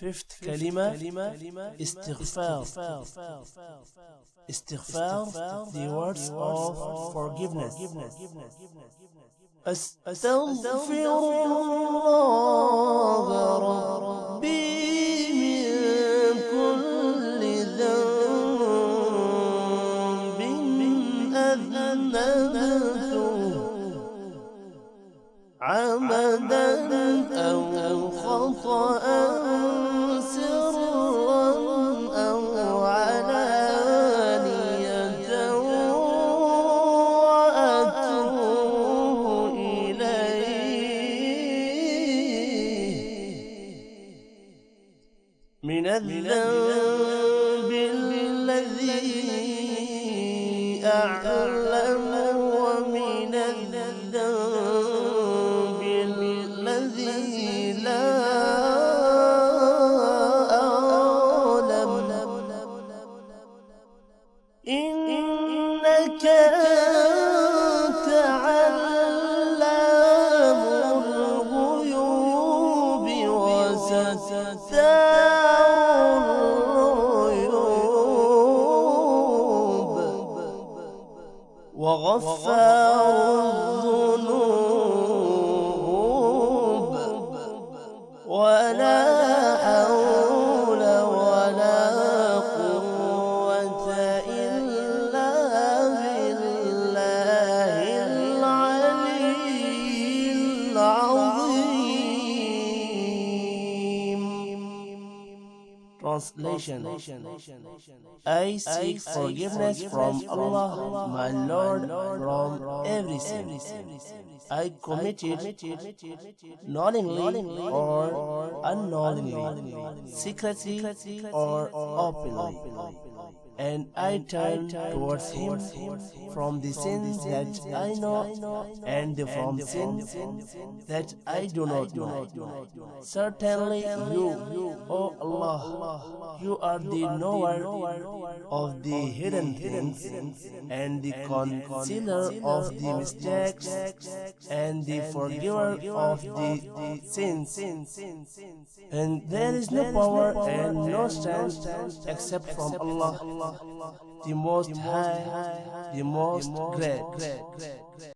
Fifth kalima, istighfar. Istighfar, the words of forgiveness. أستغفر الله ربي من كل ذنب أذنبته عمدا أو خطأ سرا أو علانية وأتوب إليه من الذنب الذي أعلم ومن الذنب الذي لا أعلم إنك أنت علام الغيوب وستار العيوب وغفار الذنوب ولا حول ولا قوة إلا بالله العلي العظيم. Translation: I seek forgiveness from Allah, my Lord, from every sin I committed knowingly or unknowingly, secretly or openly, and I turn towards Him from the sins that I know and from sins that I do not know. Certainly you, O Allah, you are the knower of the hidden things and the concealer of the mistakes and the forgiver of the sins. And there is no power and no strength except from Allah, the Most High, the Most Great.